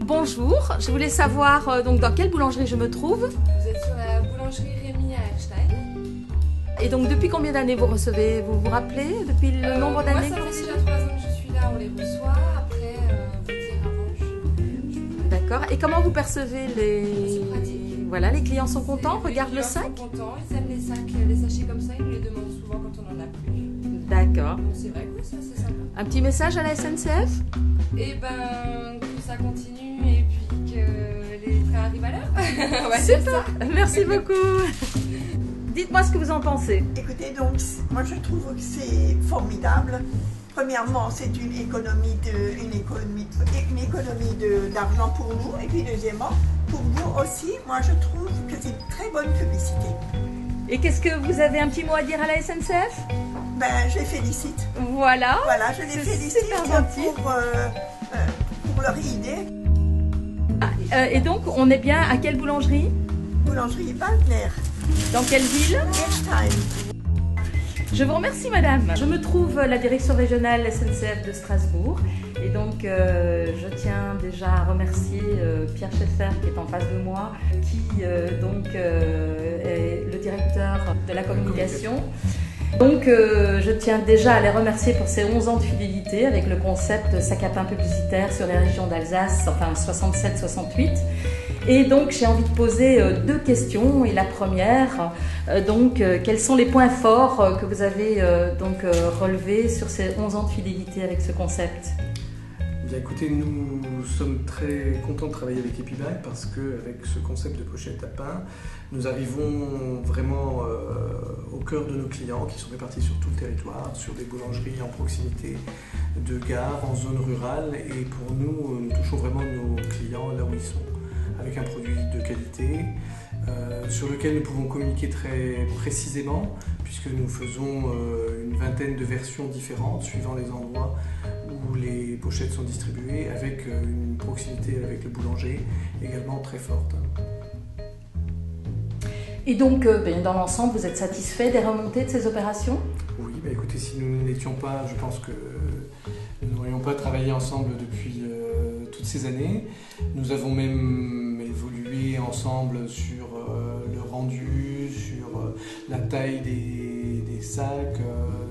Bonjour, je voulais savoir donc dans quelle boulangerie je me trouve. Vous êtes sur la boulangerie Rémi à Erstein. Et donc depuis combien d'années vous recevez? Vous vous rappelez depuis le nombre d'années? Moi ça fait déjà 3 ans que je suis là, on les reçoit. Après, vous dire avant, D'accord. Et comment vous percevez les... C'est pratique. Voilà, les clients sont contents, regardent le sac. Ils sont contents, ils aiment les sacs, les sachets comme ça, ils nous les demandent souvent quand on en a plus. D'accord. Donc c'est vrai que ça c'est sympa. Un petit message à la SNCF? Et ben que ça continue et puis que les trains arrivent à l'heure. On va dire ça. Merci beaucoup. Dites-moi ce que vous en pensez. Écoutez, donc, moi je trouve que c'est formidable. Premièrement, c'est une économie d'argent pour nous. Et puis deuxièmement, pour vous aussi, moi je trouve que c'est une très bonne publicité. Et qu'est-ce que vous avez un petit mot à dire à la SNCF? Ben, je les félicite. Voilà. Voilà, je les C'est félicite super gentil. pour leur idée. Et donc, on est bien à quelle boulangerie? Boulangerie Wagner, Dans quelle ville? Erstein. Je vous remercie madame. Je me trouve à la direction régionale SNCF de Strasbourg et donc je tiens déjà à remercier Pierre Scheffer qui est en face de moi, qui est le directeur de la communication. Donc je tiens déjà à les remercier pour ces 11 ans de fidélité avec le concept sac à pain publicitaire sur les régions d'Alsace, enfin 67-68. Et donc j'ai envie de poser deux questions. Et la première, quels sont les points forts que vous avez relevés sur ces 11 ans de fidélité avec ce concept? Bien, écoutez, nous sommes très contents de travailler avec Epibac parce qu'avec ce concept de pochette à pain, nous arrivons vraiment au cœur de nos clients qui sont répartis sur tout le territoire, sur des boulangeries en proximité de gares, en zone rurale. Et pour nous, nous touchons vraiment nos clients là où ils sont, avec un produit de qualité sur lequel nous pouvons communiquer très précisément puisque nous faisons une vingtaine de versions différentes suivant les endroits où les pochettes sont distribuées, avec une proximité avec le boulanger également très forte. Et donc, dans l'ensemble, vous êtes satisfait des remontées de ces opérations? Oui, écoutez, si nous n'étions pas, je pense que nous n'aurions pas travaillé ensemble depuis toutes ces années. Nous avons même évolué ensemble sur le rendu, sur la taille des sacs,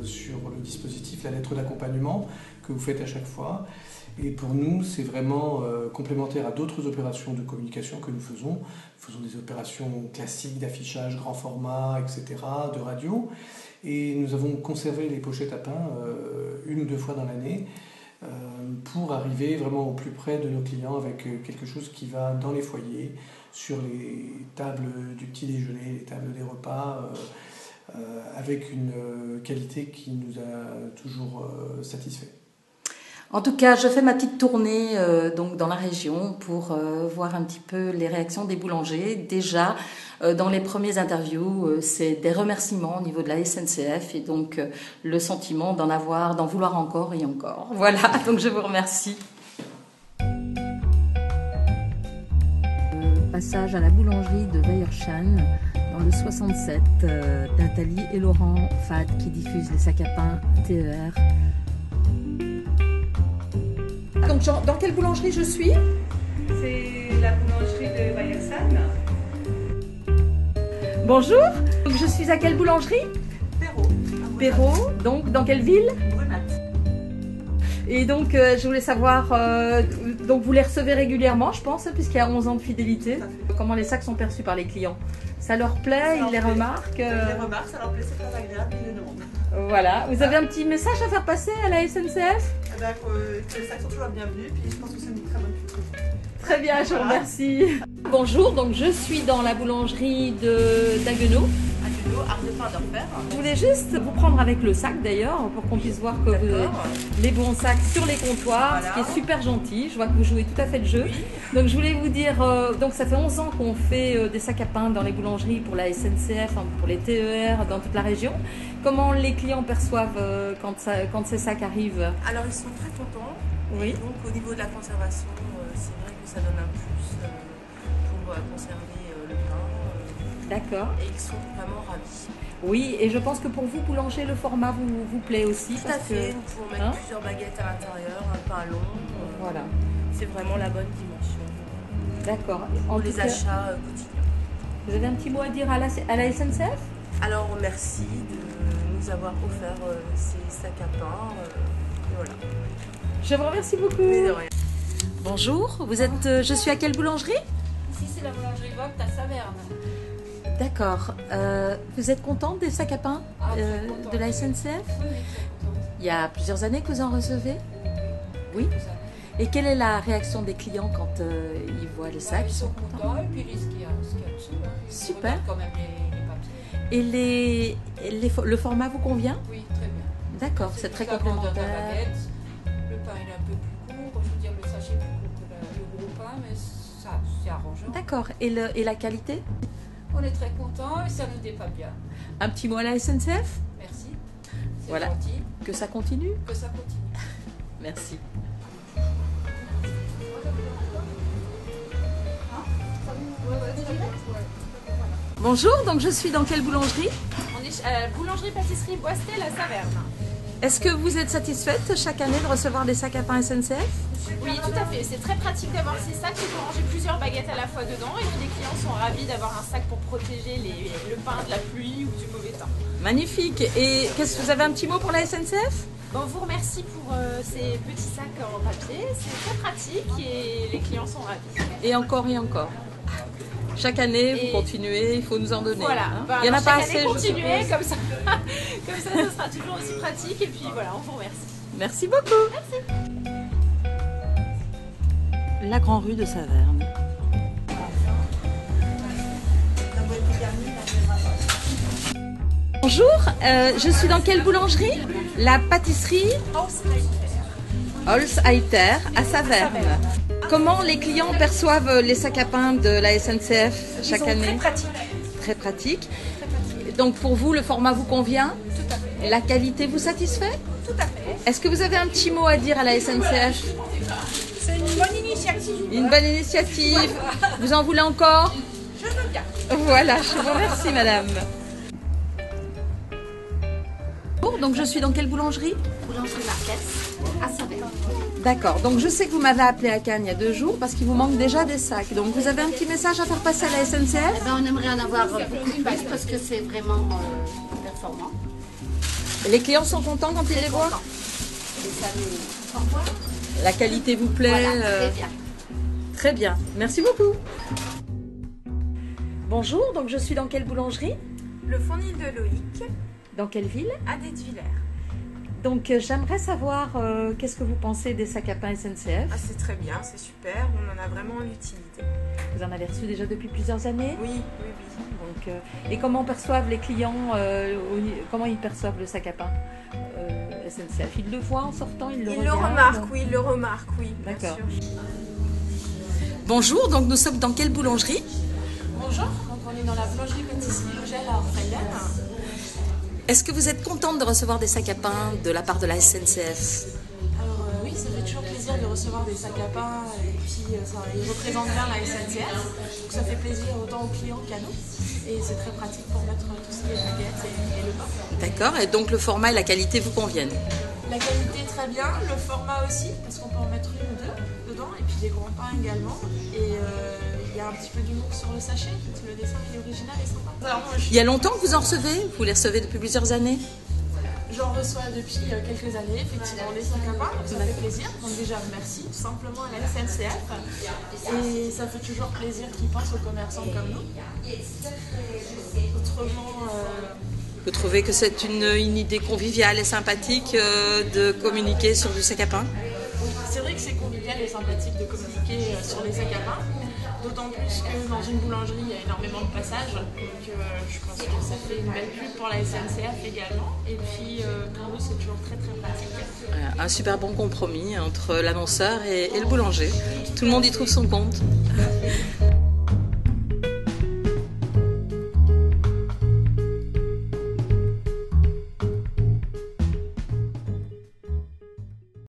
sur le dispositif, la lettre d'accompagnement que vous faites à chaque fois. Et pour nous, c'est vraiment complémentaire à d'autres opérations de communication que nous faisons. Nous faisons des opérations classiques d'affichage, grand format, etc., de radio. Et nous avons conservé les pochettes à pain une ou deux fois dans l'année pour arriver vraiment au plus près de nos clients avec quelque chose qui va dans les foyers, sur les tables du petit déjeuner, les tables des repas, avec une qualité qui nous a toujours satisfait. En tout cas, je fais ma petite tournée dans la région pour voir un petit peu les réactions des boulangers. Déjà, dans les premières interviews, c'est des remerciements au niveau de la SNCF et donc le sentiment d'en vouloir encore et encore. Voilà, donc je vous remercie. Passage à la boulangerie de Weierschein dans le 67, Nathalie et Laurent Fad qui diffusent les sacs à pain TER. Donc, dans quelle boulangerie je suis? C'est la boulangerie de Weierschein. Bonjour, donc, je suis à quelle boulangerie? Perrault, donc dans quelle ville? Brunat. Et donc je voulais savoir, donc vous les recevez régulièrement je pense, puisqu'il y a 11 ans de fidélité. Comment les sacs sont perçus par les clients? Ça leur plaît, ils les remarquent? Ils les remarquent, ça leur plaît, c'est très agréable, ils les demandent. Voilà, vous avez un petit message à faire passer à la SNCF? Que les sacs sont toujours bienvenus, puis je pense que c'est une très bonne chose. Très bien, je vous remercie. Bonjour, donc je suis dans la boulangerie d'Haguenau. Art de pain d'Orfer. Je voulais juste vous prendre avec le sac d'ailleurs, pour qu'on puisse voir que vous avez les bons sacs sur les comptoirs, ce qui est super gentil. Je vois que vous jouez tout à fait le jeu. Donc je voulais vous dire, donc ça fait 11 ans qu'on fait des sacs à pain dans les boulangeries pour la SNCF, pour les TER dans toute la région. Comment les clients perçoivent quand ces sacs arrivent? Alors ils sont très contents. Oui. Et donc au niveau de la conservation, c'est vrai que ça donne un plus pour conserver le pain. D'accord. Et ils sont vraiment ravis. Oui, et je pense que pour vous, boulanger, le format vous plaît aussi. Tout à fait, nous pouvons mettre plusieurs baguettes à l'intérieur, un pain long. Voilà. c'est vraiment la bonne dimension D'accord. pour En les tout cas, achats quotidiens. vous avez un petit mot à dire à la SNCF? Alors merci de nous avoir offert ces sacs à pain. Et voilà. Je vous remercie beaucoup. Mais de rien. Bonjour, vous êtes, je suis à quelle boulangerie? Ici, c'est la boulangerie Vogt à Saverne. D'accord. Vous êtes contente des sacs à pain très contente. de la SNCF? Oui, très contente. Il y a plusieurs années que vous en recevez? Oui. Quelques années. Et quelle est la réaction des clients quand ils voient les sacs? Ils sont contents et puis ce qu'il y a dessous. Hein. Super. Ils regardent quand même les papiers. Et le format vous convient? Oui, très bien. D'accord, c'est très La grandeur de la complémentaire. baguette. Le pain il est un peu plus court. Je veux dire, le sachet est plus court que le gros pain, mais ça c'est arrangeant. D'accord. Et la qualité? On est très contents et ça nous dépasse bien. Un petit mot à la SNCF? Merci. C'est Voilà. gentil. Que ça continue? Que ça continue. Merci. Bonjour, donc je suis dans quelle boulangerie? On est à la boulangerie-pâtisserie Boistel à Saverne. Est-ce que vous êtes satisfaite chaque année de recevoir des sacs à pain SNCF? Oui, tout à fait. C'est très pratique d'avoir ces sacs. Il faut ranger plusieurs baguettes à la fois dedans. Et puis les clients sont ravis d'avoir un sac pour protéger le pain de la pluie ou du mauvais temps. Magnifique. Et qu'est-ce que vous avez un petit mot pour la SNCF? Bon, on vous remercie pour ces petits sacs en papier. C'est très pratique et les clients sont ravis. Et encore et encore. Chaque année, Et- vous continuez, il faut nous en donner. Voilà. hein. Ben, Il n'y en a alors, pas chaque année, assez, je continuez suppose. comme ça. Comme ça sera toujours aussi pratique. Et puis voilà, on vous remercie. Merci beaucoup. La Grande Rue de Saverne. Bonjour, je suis dans quelle boulangerie? La pâtisserie Holz-Heiter à Saverne. Comment les clients perçoivent les sacs à pain de la SNCF chaque année? Très pratique. Très pratique. Donc pour vous, le format vous convient? Tout à fait. La qualité vous satisfait? Tout à fait. Est-ce que vous avez un petit mot à dire à la SNCF? C'est une bonne initiative. Une bonne initiative. Vous en voulez encore? Je veux bien. Voilà, je vous remercie madame. Bon, donc je suis dans quelle boulangerie? Boulangerie Marquès à Saverne. D'accord, donc je sais que vous m'avez appelé à Cannes il y a 2 jours parce qu'il vous manque déjà des sacs. Donc vous avez un petit message à faire passer à la SNCF? Eh ben, on aimerait en avoir beaucoup plus parce que c'est vraiment performant. Les clients sont contents quand ils les voient? Et ça nous... La qualité vous plaît? Voilà, très bien. Très bien, merci beaucoup. Bonjour, donc je suis dans quelle boulangerie? Le fournil de Loïc Dans quelle ville? à Detwiller. Donc j'aimerais savoir qu'est-ce que vous pensez des sacs à pain SNCF? Ah, c'est très bien, c'est super, on en a vraiment l'utilité. Vous en avez reçu déjà depuis plusieurs années? Oui, oui, oui. Donc, et comment perçoivent les clients, comment ils perçoivent le sac à pain SNCF? Ils le voient en sortant, ils le Il le regardent? remarque, oui, il le remarque, oui, bien D'accord. sûr. Bonjour, donc nous sommes dans quelle boulangerie? Bonjour, donc on est dans la boulangerie-pâtisserie Logel à Orfelden. Est-ce que vous êtes contente de recevoir des sacs à pain de la part de la SNCF? Alors oui, ça fait toujours plaisir de recevoir des sacs à pain et puis ils représentent bien la SNCF. Donc ça fait plaisir autant aux clients qu'à nous. Et c'est très pratique pour mettre tout ce qui est baguettes et le pain. D'accord, et donc le format et la qualité vous conviennent? La qualité très bien, le format aussi, parce qu'on peut en mettre 1 ou 2 dedans, et puis des grands pains également. Et il y a un petit peu d'humour sur le sachet, le dessin il est original et sympa. Alors moi, Il y a longtemps que vous en recevez? Vous les recevez depuis plusieurs années? j'en reçois depuis quelques années, effectivement, des sacs à pain, donc ça fait plaisir. Donc déjà, merci tout simplement à la SNCF. Et ça fait toujours plaisir qu'ils pensent aux commerçants comme nous. Autrement, Vous trouvez que c'est une idée conviviale et sympathique de communiquer sur du sac à pain? c'est vrai que c'est convivial et sympathique de communiquer sur les sacs à pain. D'autant plus que dans une boulangerie, il y a énormément de passages. Donc je pense que ça fait une belle pub pour la SNCF également. Et puis pour nous, c'est toujours très très pratique. Voilà, un super bon compromis entre l'annonceur et le boulanger. Tout le monde y trouve son compte.